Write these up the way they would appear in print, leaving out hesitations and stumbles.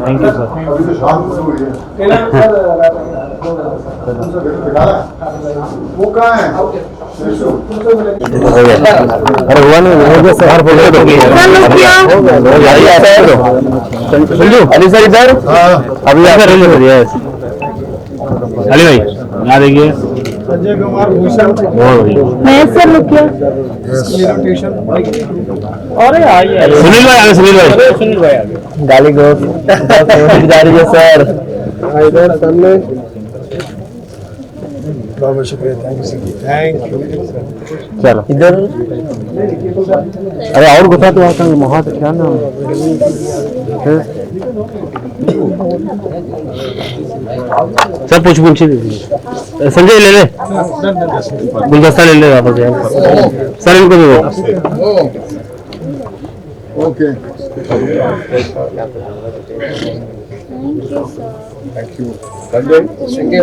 Thank you sir. अभी तो शाम शुरू हुई है। वो कहाँ है? अरे हुआ नहीं, हो गया सर, फोटो हो गई। संजू अली सर इधर, अभी सर अली भाई यहाँ देखिए, संजय कुमार भूषण, महेश सर मुखिया, अरे आइए सुनील भाई आगे, सुनील भाई आगे, गाली गोस जा रही है सर इधर सामने। बहुत बहुत शुक्रिया, थैंक यू। चलो इधर, अरे और गुस्सा तो आता है महा, क्या नाम है सब पूछ पूछ दीजिए। संजय ले ले, गुलदस्ता ले ले वापस यार सर, इनको दे दो। Okay, thank you sir. Sanjay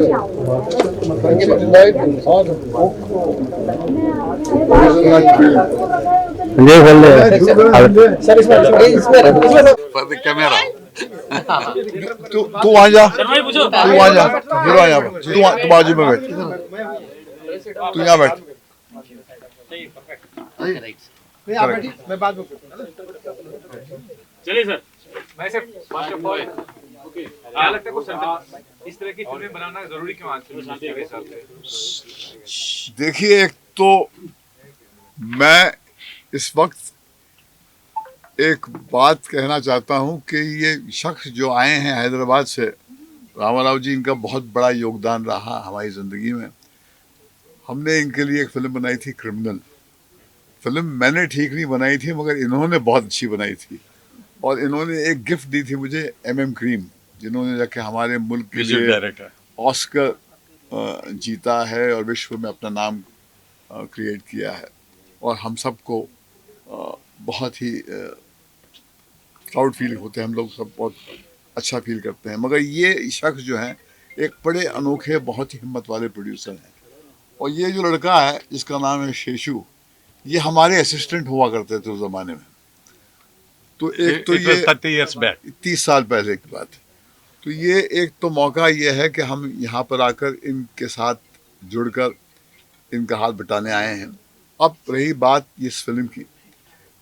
for the camera. तू वहाँ जा, तू वहाँ जा, हीरो आ यहाँ, तू बाजू में बैठ, तू यहाँ बैठ। मैं बात चलिए सर, मैं सिर्फ फर्स्ट ऑफ ऑल क्या लगता है कुछ इस तरह की फिल्में बनाना जरूरी क्यों आज के हिसाब से? देखिए, एक तो मैं इस वक्त एक बात कहना चाहता हूं कि ये शख्स जो आए हैं हैदराबाद से, रामाराव जी, इनका बहुत बड़ा योगदान रहा हमारी ज़िंदगी में। हमने इनके लिए एक फिल्म बनाई थी, क्रिमिनल। फिल्म मैंने ठीक नहीं बनाई थी, मगर इन्होंने बहुत अच्छी बनाई थी। और इन्होंने एक गिफ्ट दी थी मुझे, MM क्रीम, जिन्होंने जाके हमारे मुल्क के लिए ऑस्कर जीता है और विश्व में अपना नाम क्रिएट किया है। और हम सबको बहुत ही प्राउड फील होते हैं, हम लोग सब बहुत अच्छा फील करते हैं। मगर ये शख्स जो हैं एक बड़े अनोखे, बहुत ही हिम्मत वाले प्रोड्यूसर हैं। और ये जो लड़का है जिसका नाम है शेषु, ये हमारे असिस्टेंट हुआ करते थे उस ज़माने में। तो एक तो ये 30 साल पहले की बात है। तो ये एक तो मौका ये है कि हम यहाँ पर आकर इनके साथ जुड़कर इनका हाथ बटाने आए हैं। अब रही बात इस फिल्म की,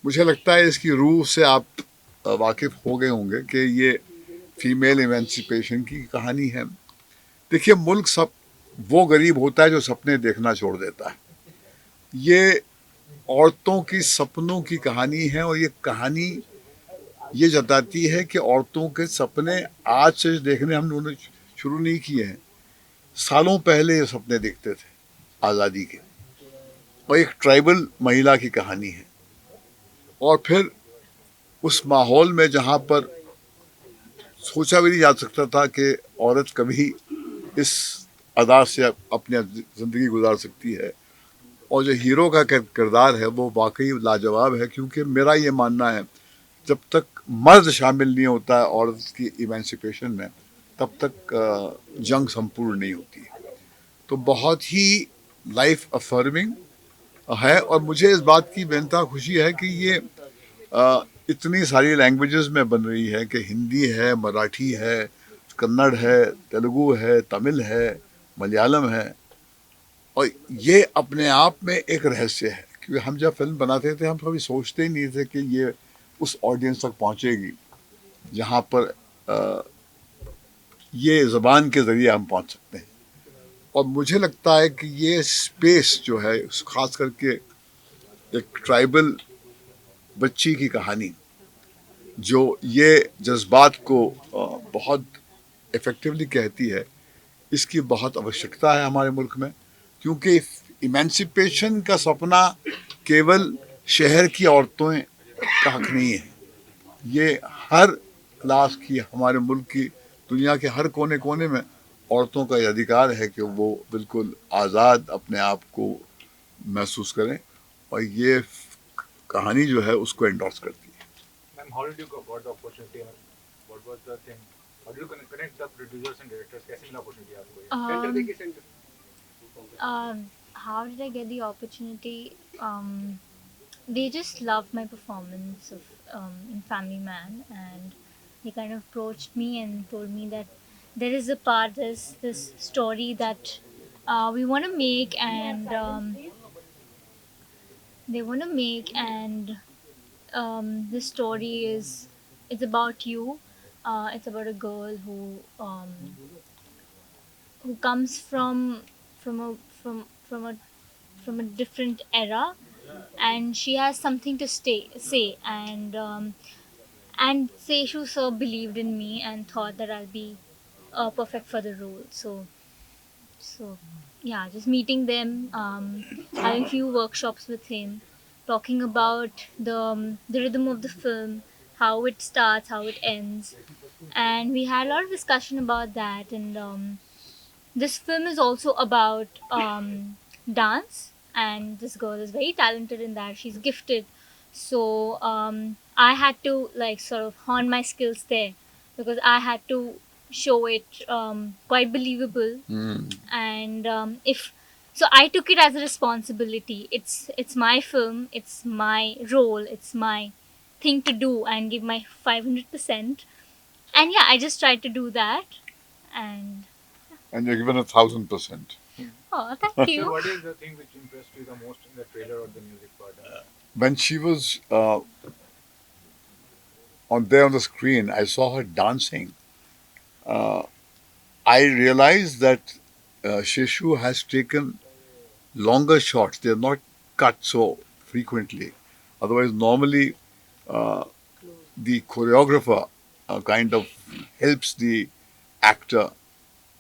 मुझे लगता है इसकी रूह से आप वाकिफ़ हो गए होंगे कि ये फीमेल इमेंसिपेशन की कहानी है। देखिए, मुल्क सब वो गरीब होता है जो सपने देखना छोड़ देता है। ये औरतों की सपनों की कहानी है, और ये कहानी ये जताती है कि औरतों के सपने आज से देखने हम लोगों ने शुरू नहीं किए हैं। सालों पहले ये सपने देखते थे आज़ादी के। और एक ट्राइबल महिला की कहानी है, और फिर उस माहौल में जहाँ पर सोचा भी नहीं जा सकता था कि औरत कभी इस अदा से अपनी ज़िंदगी गुजार सकती है। और जो हीरो का किरदार है वो वाकई लाजवाब है, क्योंकि मेरा ये मानना है जब तक मर्द शामिल नहीं होता है औरत की इमेंसिपेशन में, तब तक जंग संपूर्ण नहीं होती है। तो बहुत ही लाइफ अफर्मिंग है। और मुझे इस बात की बेनता खुशी है कि ये इतनी सारी लैंग्वेजेस में बन रही है, कि हिंदी है, मराठी है, कन्नड़ है, तेलुगु है, तमिल है, मलयालम है। और ये अपने आप में एक रहस्य है, क्योंकि हम जब फिल्म बनाते थे हम कभी सोचते ही नहीं थे कि ये उस ऑडियंस तक पहुंचेगी जहां पर ये ज़बान के ज़रिए हम पहुंच सकते हैं। और मुझे लगता है कि ये स्पेस जो है, ख़ास करके एक ट्राइबल बच्ची की कहानी जो ये जज्बात को बहुत इफ़ेक्टिवली कहती है, इसकी बहुत आवश्यकता है हमारे मुल्क में। क्योंकि इमेंसिपेशन का सपना केवल शहर की औरतों का हक नहीं है, ये हर क्लास की, हमारे मुल्क की, दुनिया के हर कोने कोने में औरतों का ये अधिकार है कि वो बिल्कुल आज़ाद अपने आप को महसूस करें। और ये कहानी जो है उसको एंडोर्स करती है। Ma'am, how did you got the opportunity? What was the thing? How did you connect the producers and directors? कैसे मिला अपॉर्चुनिटी आपको? सेंटर देखिए, centre. How did I get the opportunity? They just loved my performance of in Family Man, and he kind of approached me and told me that there is a part, there's this story that we want to make, and they want to make, and this story is, it's about you. It's about a girl who comes from a from a from a different era, and she has something to say, and Seishu sir believed in me and thought that I'll be perfect for the role. So yeah, just meeting them, having few workshops with him, talking about the rhythm of the film, how it starts, how it ends, and we had a lot of discussion about that. And this film is also about dance, and this girl is very talented in that. She's gifted. So I had to like sort of hone my skills there, because I had to show it quite believable. And if so, I took it as a responsibility. It's my film, it's my role, it's my thing to do and give my 500%. And yeah, I just tried to do that. And And you're given 1,000%. oh, thank So you. what is the thing which impressed you the most in the trailer or the music part? When she was on there on the screen, I saw her dancing. I realized that Shishu has taken longer shots. They're not cut so frequently. Otherwise, normally the choreographer kind of helps the actor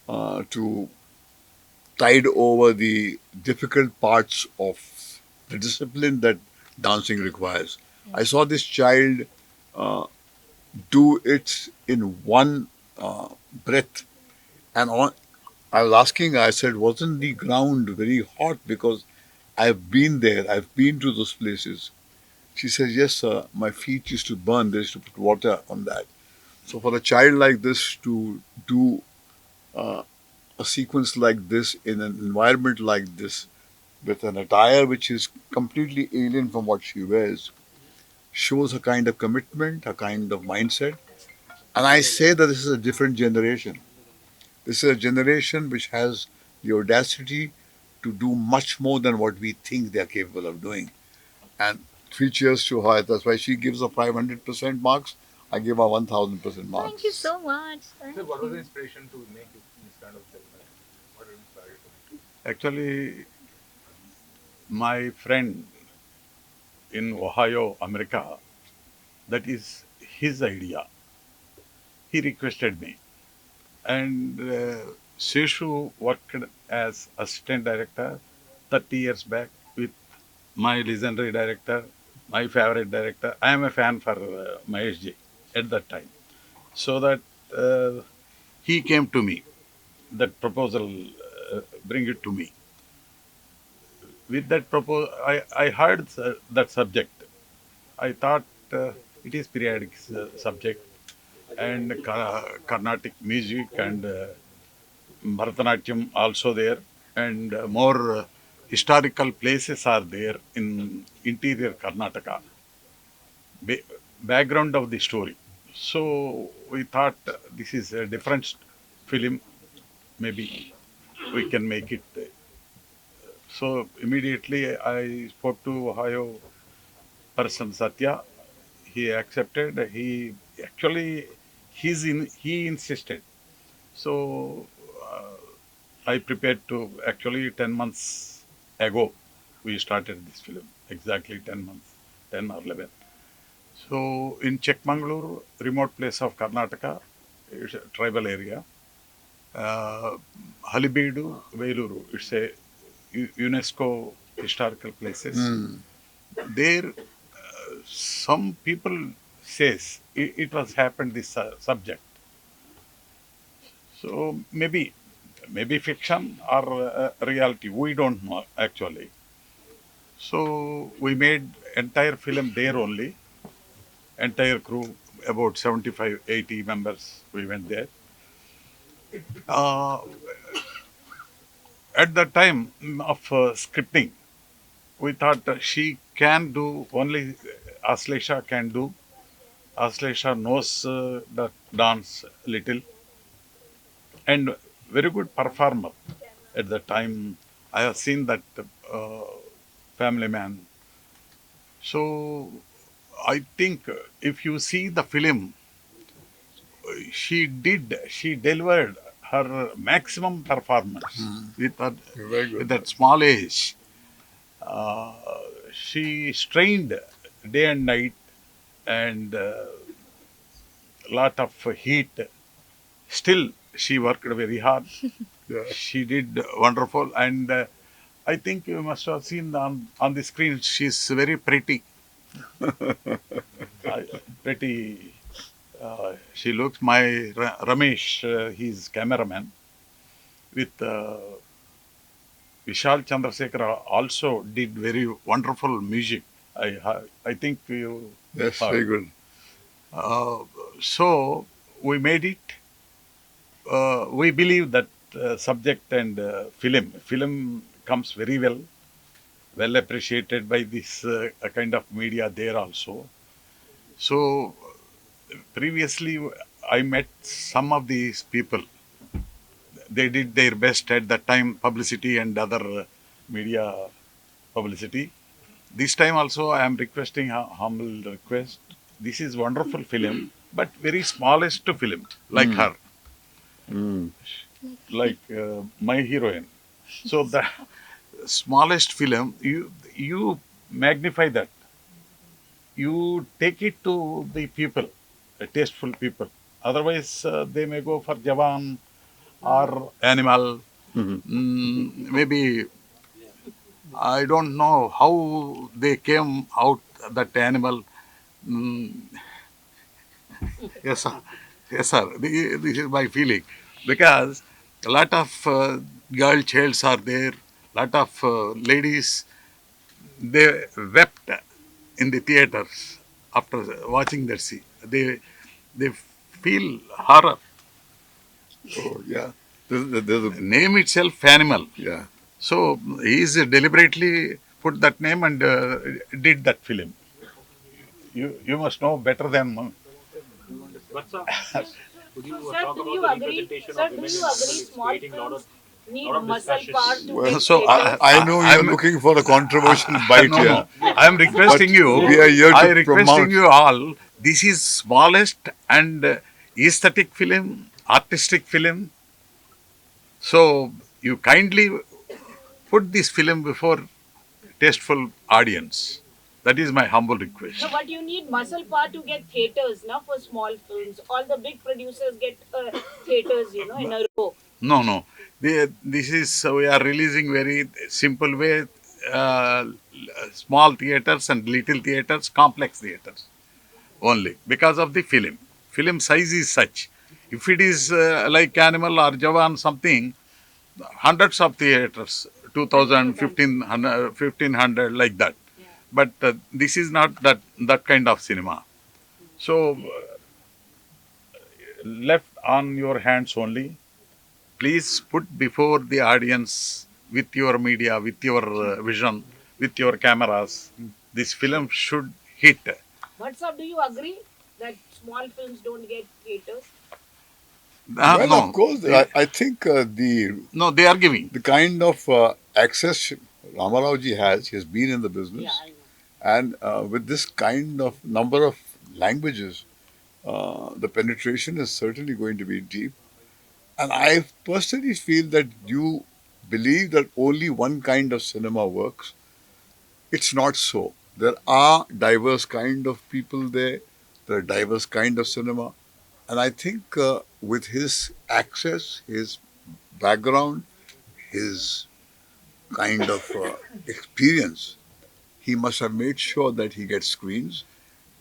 to tide over the difficult parts of the discipline that dancing requires. I saw this child do it in one breath. And I was asking, I said, wasn't the ground very hot? Because I've been there, I've been to those places. She says, yes, sir, my feet used to burn. They used to put water on that. So for a child like this to do a sequence like this in an environment like this, with an attire which is completely alien from what she wears, shows a kind of commitment, a kind of mindset. And I say that this is a different generation. This is a generation which has the audacity to do much more than what we think they are capable of doing. And three cheers to her. That's why she gives her 500% marks. I give her 1,000% marks. Thank you so much. Thank So what was the you. inspiration to make this kind of film? What inspired you? Actually, my friend in Ohio, America, that is his idea. He requested me. And Seshu worked as assistant director 30 years back with my legendary director, my favorite director. I am a fan for Mahesh Ji at that time. So that he came to me, that proposal, bring it to me. With that proposal, I heard that subject. I thought it is periodic subject and Carnatic music and Bharatanatyam also there, and more historical places are there in interior Karnataka. Ba- Background of the story. So we thought this is a different film. Maybe we can make it. So immediately I spoke to Ohio person Satya. He accepted. He actually he insisted. So I prepared to actually 10 months ago we started this film. Exactly 10 months, 10 or 11. So in Chikmagalur, remote place of Karnataka, it's a tribal area. Halibedu, Veluru, it's a UNESCO historical places. There, some people says it was happened this subject. So maybe fiction or reality. We don't know actually. So we made entire film there only. Entire crew, about 75, 80 members. We went there. Uh, at the time of scripting, we thought she can do only Aslesha can do Aslesha knows the dance little and very good performer. At the time, I have seen that uh, family man. So I think if you see the film, she delivered her maximum performance Very with good. that small age. Uh, she strained day and night and lot of heat. Still, she worked very hard. Yeah. She did wonderful, and I think you must have seen on the screen. She's very pretty. Pretty. She looks my Ramesh, his cameraman, with Vishal Chandrasekhar also did very wonderful music. I think you Yes, heard. very good. Uh, so we made it. We believe that subject and film comes very well appreciated by this kind of media there also. So previously, I met some of these people. They did their best at that time, publicity and other media publicity. This time also, I am requesting a humble request. This is wonderful film, but very smallest film, like her, like my heroine. So the smallest film, you magnify that. You take it to the people, tasteful people. Otherwise, they may go for Jawan or Animal. Maybe I don't know how they came out that Animal. Mm, yes, sir. Yes, sir. This is my feeling because a lot of girl childs are there. Lot of ladies they wept in the theaters after watching that scene. They feel horror. Oh, yeah. There's a, Name itself animal. yeah. So he is deliberately put that name and did that film. You must know better than But sir, could you Sir, talk do about you the agree? representation Sir, of do women you in agree film? It's small creating a lot films of need lot of muscle discussion. power to Well, get so theatres? I know you're I'm looking for a controversial bite no, here. no. I am requesting But you. we are here to I requesting promote. you all. This is smallest and aesthetic film, artistic film. So you kindly put this film before tasteful audience. That is my humble request. No, but you need muscle power to get theatres, now for small films. All the big producers get theatres, in a row. No, no. This is we are releasing very simple way. Uh, Small theaters and little theaters, complex theaters only because of the film. Film size is such. If it is like Animal or Jawan something, hundreds of theaters, 2000, 1500 like that. But this is not that kind of cinema. So left on your hands only. Please put before the audience with your media, with your vision, with your cameras. This film should hit. But sir, do you agree that small films don't get theatres? Well, No, of course, I think no, they are giving. the kind of access Ramarauji has, he has been in the business, Yeah, I know. and with this kind of number of languages, the penetration is certainly going to be deep. And I personally feel that you believe that only one kind of cinema works. It's not so. There are diverse kind of people there. There are diverse kind of cinema. And I think with his access, his background, his kind of experience, he must have made sure that he gets screens.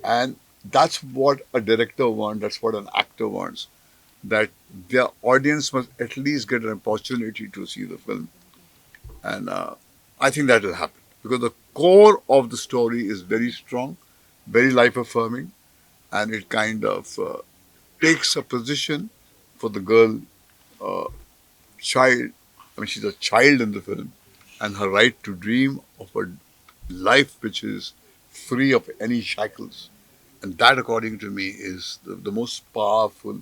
And that's what a director wants, that's what an actor wants, that their audience must at least get an opportunity to see the film. And I think that will happen because the core of the story is very strong, very life affirming, and it kind of takes a position for the girl, child. I mean, she's a child in the film, and her right to dream of a life which is free of any shackles. And that, according to me, is the most powerful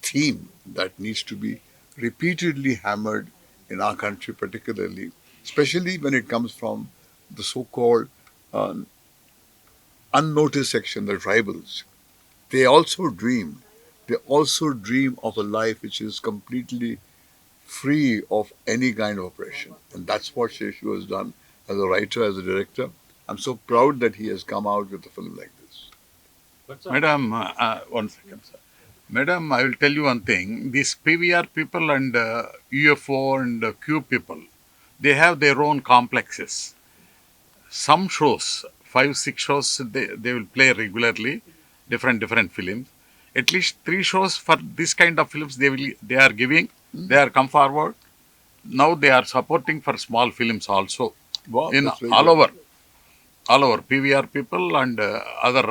theme that needs to be repeatedly hammered in our country, particularly, especially when it comes from the so-called uh, unnoticed section, the tribals. They also dream. They also dream of a life which is completely free of any kind of oppression. And that's what Sheshu has done as a writer, as a director. I'm so proud that he has come out with a film like this. Madam, 1 second, sir. Madam, I will tell you one thing. These PVR people and UFO and Q people, they have their own complexes. Some shows, 5, 6 shows, they will play regularly, different films. At least 3 shows for this kind of films they are giving. They are come forward. Now they are supporting for small films also. Wow, In that's very all good. over PVR people and other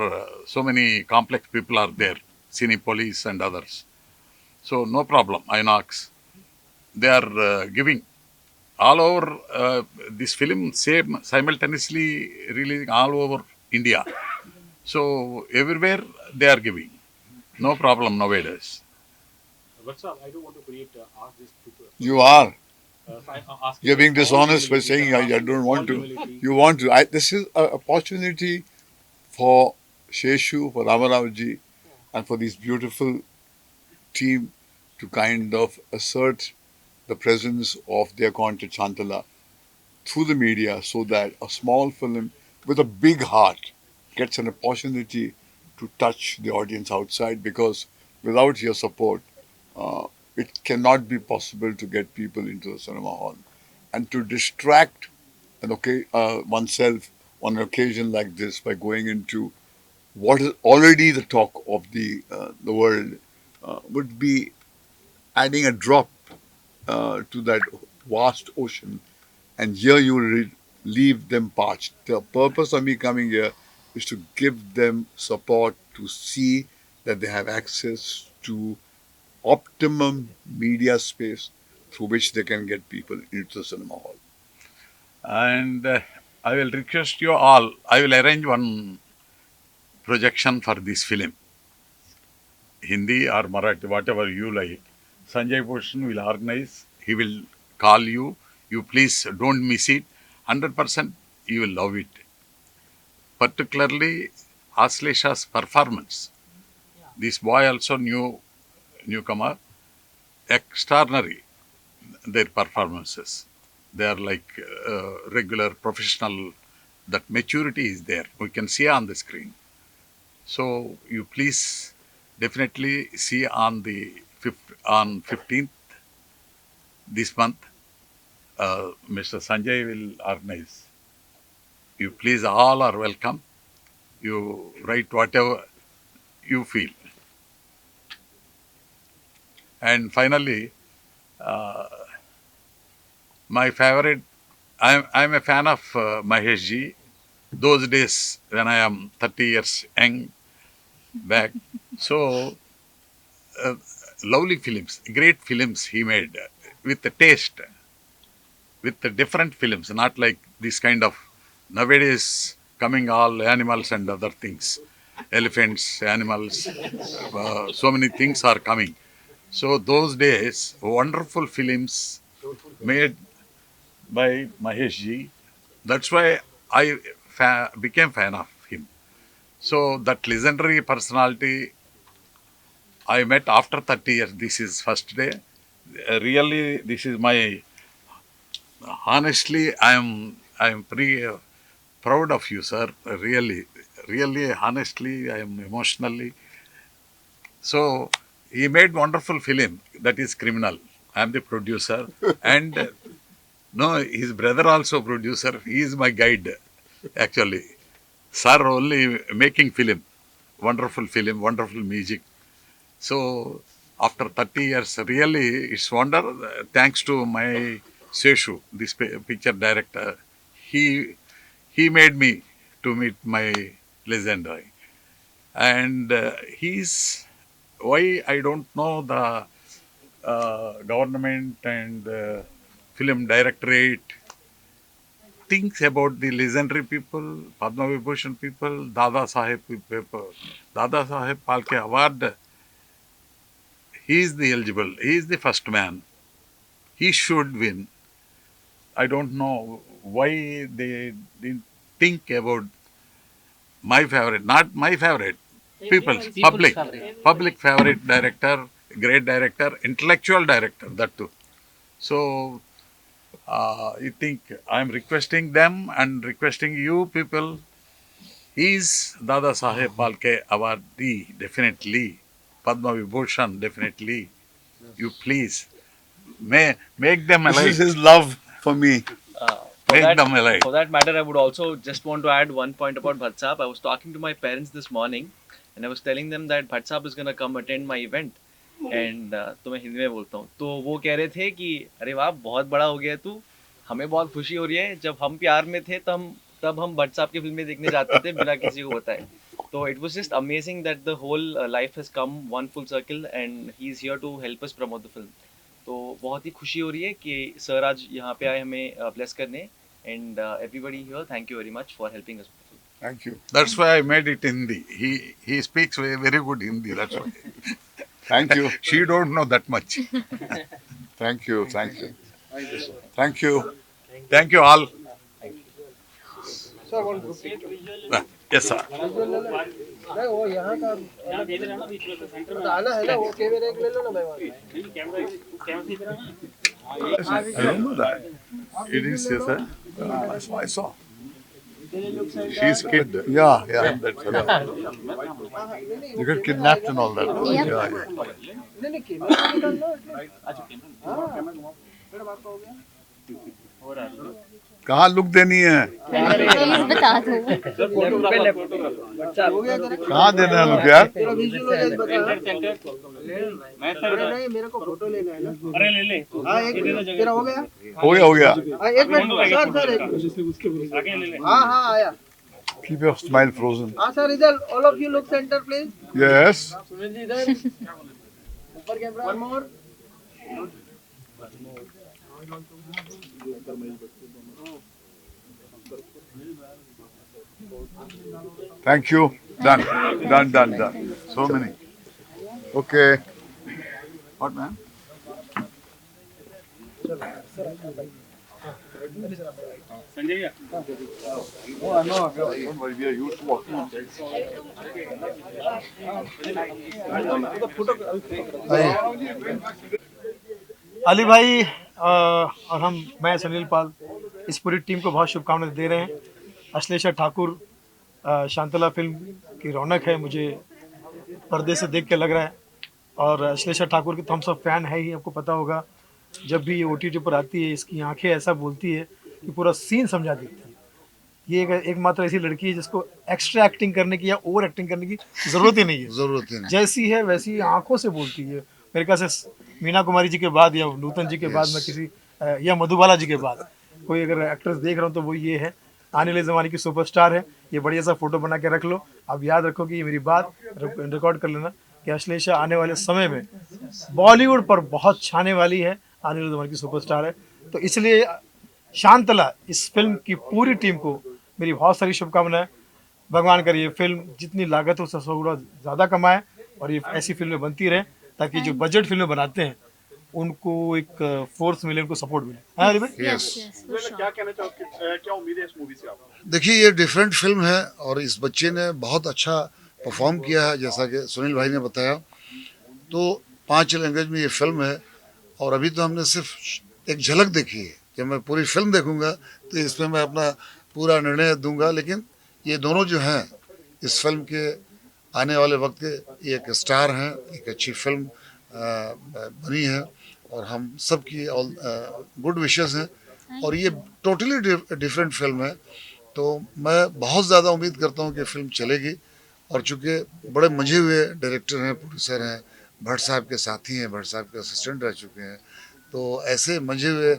so many complex people are there, Cinepolis and others. So no problem, Inox. They are giving all over this film same simultaneously releasing all over India. So everywhere they are giving. No problem nowadays. But sir, I don't want to ask this to You are. so I ask You're you being with all dishonest by humility, saying sir, I ask you don't with want all to. humility. You want to. This is an opportunity for Sheshu, for Ramarao and for this beautiful team to kind of assert the presence of their content Shantala through the media so that a small film with a big heart gets an opportunity to touch the audience outside, because without your support, uh, it cannot be possible to get people into the cinema hall. And to distract oneself on an occasion like this by going into what is already the talk of the world would be adding a drop to that vast ocean, and here you will leave them parched. The purpose of me coming here is to give them support to see that they have access to optimum media space through which they can get people into the cinema hall. And I will request you all, I will arrange one projection for this film. Hindi or Marathi, whatever you like. Sanjay Bhushan will organize. He will call you. You please don't miss it. 100% you will love it. Particularly Aslesha's performance. This boy also newcomer. Extraordinary their performances. They are like regular professional. That maturity is there. We can see on the screen. So you please definitely see on the on 15th this month. Mr. Sanjay will organize. You please all are welcome. You write whatever you feel. And finally, my favorite. I'm a fan of Mahesh ji. Those days when I am 30 years young back. So lovely films, great films he made with the taste, with the different films, not like this kind of nowadays coming all animals and other things, elephants, animals, so many things are coming. So those days, wonderful films made by Mahesh ji. That's why I became fan of him. So that legendary personality I met after 30 years. This is first day. Really, this is my honestly. I am pretty proud of you, sir. Really, honestly, I am emotionally. So he made wonderful film that is Criminal. I am the producer, and no, his brother also producer. He is my guide, actually. Sir only making film, wonderful music. So after 30 years, really, it's wonder. Thanks to my Seshu, this picture director, he he made me to meet my legend, and he's why I don't know the government and film directorate. thinks about the legendary people, Padma Vibhushan people, Dada Saheb people, Dada Saheb Phalke Award. He is the eligible. He is the first man. He should win. I don't know why they didn't think about my favorite, not my favorite, people's public favorite director, great director, intellectual director, that too. So I think I'm requesting them and requesting you people. He's Dada Saheb Phalke awardee, definitely. Padma Vibhushan, definitely. You please make them This is alive. his love for me. Make them alive. For that matter, I would also just want to add one point about Bhatt Saab. I was talking to my parents this morning and I was telling them that Bhatt Saab is going to come attend my event. And तो मैं हिंदी में बोलता हूँ, तो वो कह रहे थे कि अरे वाह बहुत बड़ा हो गया तू, हमें बहुत खुशी हो रही है, जब हम प्यार में थे तब हम भट्ट साहब की फिल्में देखने जाते थे बिना किसी को बताए. तो it was just amazing that the whole life has come one full circle and he is here to help us promote the film. तो बहुत ही खुशी हो रही है कि सर आज यहाँ पे आए हमें ब्लेस करने. And everybody here, thank you very much for helping us. Thank you. That's why I made it Hindi. He speaks very good Hindi. That's why. Thank you. She don't know that much. Thank you. Thank you. Thank you. Thank you all. Sir one group picture Yes, sir. नहीं वो यहाँ का आना है ना, वो कैमरे ले लो ना भाई वहाँ. I don't know that. It is, yes, sir. I saw. She's kid. Yeah. नहीं You get kidnapped and all that. Yep. Yeah. नहीं कैमरा निकालना है. कहाँ लुक देनी है? प्लीज बता दो. हो गया तेरा कहाँ देना है लुक यार? तेरा विजुअल हो जाए बता. अरे नहीं मेरे को फोटो लेना है ना. अरे ले हाँ एक तेरा हो गया. हो गया. हाँ एक मिनट सर एक हाँ आया. Keep your smile frozen. हाँ सर इधर all of you look centre please. Yes. Sunil ji इधर ऊपर camera. One more. Thank you. Done. So many. Okay. What man? Oh, no, don't worry. We are used to walking on stage. Ali भाई और मैं सुनील पाल इस पूरी team को बहुत शुभकामनाएं दे रहे हैं. अश्लेषा ठाकुर शांतला फिल्म की रौनक है, मुझे पर्दे से देख के लग रहा है. और अश्लेषा ठाकुर की तो हम सब फैन है ही, आपको पता होगा. जब भी ये OTT पर आती है इसकी आंखें ऐसा बोलती है कि पूरा सीन समझा देती है. ये एकमात्र ऐसी लड़की है जिसको एक्स्ट्रा एक्टिंग करने की या ओवर एक्टिंग करने की ज़रूरत ही नहीं है. जैसी है वैसी आंखों से बोलती है. मेरे ख्याल से मीना कुमारी जी के बाद या नूतन जी के बाद में किसी या मधुबाला जी के बाद कोई अगर एक्ट्रेस देख रहा हूँ तो वो ये है. आने वाले ज़माने की सुपरस्टार है. ये बढ़िया सा फोटो बना के रख लो. आप याद रखो कि ये मेरी बात रिकॉर्ड कर लेना कि अश्लेषा आने वाले समय में बॉलीवुड पर बहुत छाने वाली है. आने वाले ज़माने की सुपरस्टार है. तो इसलिए शांतला इस फिल्म की पूरी टीम को मेरी बहुत सारी शुभकामनाएं. भगवान करे ये फिल्म जितनी लागत हो उससे 100 गुना ज़्यादा कमाए और ये ऐसी फिल्में बनती रहे ताकि जो बजट फिल्में बनाते हैं उनको एक फोर्स मिले, उनको सपोर्ट मिले. हाँ अली भाई. Yes, for sure. क्या कहना चाहोगे, क्या उम्मीद है इस मूवी से आपको? देखिए ये डिफरेंट फिल्म है और इस बच्चे ने बहुत अच्छा परफॉर्म किया है. जैसा कि सुनील भाई ने बताया तो 5 लैंग्वेज में ये फिल्म है और अभी तो हमने सिर्फ एक झलक देखी है. जब मैं पूरी फिल्म देखूंगा तो इसमें मैं अपना पूरा निर्णय दूंगा. लेकिन ये दोनों जो हैं इस फिल्म के आने वाले वक्त के एक स्टार हैं. एक अच्छी फिल्म बनी है और हम सब की गुड विशेस हैं और ये टोटली डिफरेंट फिल्म है. तो मैं बहुत ज़्यादा उम्मीद करता हूँ कि फिल्म चलेगी. और चूँकि बड़े मंझे हुए डायरेक्टर हैं, प्रोड्यूसर हैं, भट्ट साहब के साथी हैं, भट्ट साहब के असिस्टेंट रह चुके हैं. तो ऐसे मंझे हुए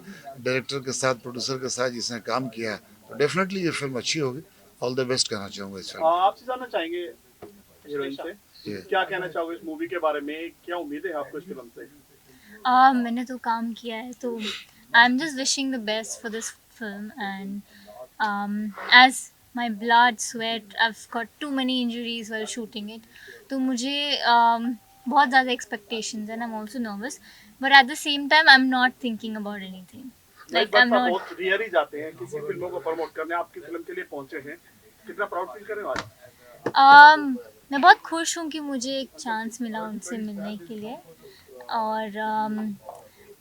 डायरेक्टर के साथ, प्रोड्यूसर के साथ जिसने काम किया तो डेफिनेटली ये फिल्म अच्छी होगी. ऑल द बेस्ट कहना चाहूँगा इस फिल्म. आपसे जानना चाहेंगे हीरोइन से, क्या कहना चाहोगे इस मूवी के बारे में, क्या उम्मीद है आपको इस फिल्म से? मैंने तो काम किया है तो I am just wishing the best for this film and As my blood, sweat, I've got too many injuries while shooting it. तो मुझे बहुत ज़्यादा expectations and I'm also nervous. But at the same time, I'm not thinking about anything. Like I'm not. बहुत rare ही जाते हैं किसी फिल्मों को प्रमोट करने, आपकी फिल्म के लिए पहुंचे हैं, कितना प्राउड फील कर रहे हो आज? मैं बहुत खुश हूँ कि मुझे एक चांस मिला उनसे मिलने के लिए और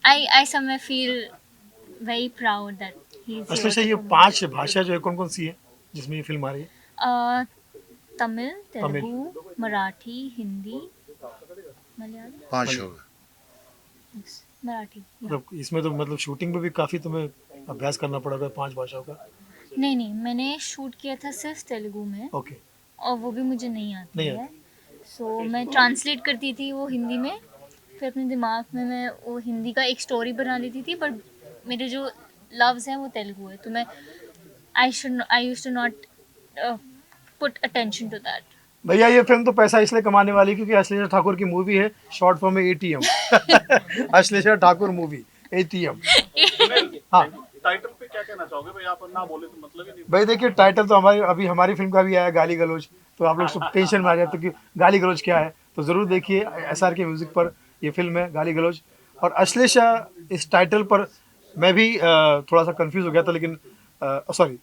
I somewhere feel very proud that he's असली से here. ये 5 भाषा जो है कौन कौन सी है जिसमें ये फिल्म आ रही है? तमिल, तेलुगु, मराठी, हिंदी, मलयालम, 5 हो गए। मराठी। मतलब इसमें तो मतलब शूटिंग में भी काफी तुम्हें अभ्यास करना पड़ा था 5 भाषाओं का। नहीं, मैंने शूट किया था सिर्फ तेलुगु में ओके। और वो भी मुझे नहीं आती नहीं है। सो मैं ट्रांसलेट करती थी वो हिंदी में, फिर अपने दिमाग में मैं वो हिंदी का एक स्टोरी बना लेती थी, बट मेरे जो लव्स हैं वो तेलुगु है, तो मैं I used to not put attention to that. भैया ये फिल्म तो पैसा इसलिए कमाने वाली क्योंकि अश्लेषा ठाकुर की मूवी है, शॉर्ट फॉर्म में ATM। Ashlesha Thakur movie ATM। हाँ टाइटल पे क्या कहना चाहोगे भाई? आप ना बोले तो मतलब ही नहीं। भाई देखिए टाइटल तो हमारी फिल्म का भी आया गाली गलौज, तो आप लोग सब टेंशन में आ जाते कि गाली गलौज क्या है, तो ज़रूर देखिए SR के म्यूज़िक पर ये फिल्म है गाली गलौज। और अश्लेषा इस टाइटल पर मैं भी थोड़ा सा कंफ्यूज हो गया था, लेकिन सॉरी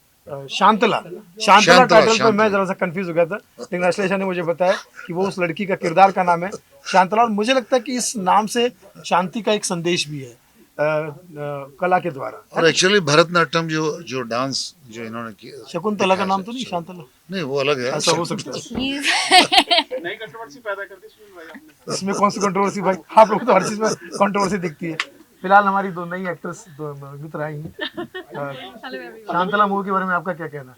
शांतला टाइटल पर मैं जरा सा कंफ्यूज हो गया था, लेकिन अश्लेषा ने मुझे बताया कि वो उस लड़की का किरदार का नाम है शांतला, और मुझे लगता है कि इस नाम से शांति का एक संदेश भी है कला के द्वारा। और एक्चुअली भरतनाट्यम जो डांस जो इन्होंने किया, शकुंतला का नाम तो नहीं शांतला? नहीं वो अलग है। ऐसा हो सकता है। नई कंट्रोवर्सी पैदा कर दी सुनील भाई आपने। इसमें कौन सी कंट्रोवर्सी भाई? आप लोग तो हर चीज में कंट्रोवर्सी दिखती है। फिलहाल हमारी 2 नई एक्ट्रेस मित्र आई हैं। शांतला मूवी के बारे में आपका क्या कहना है?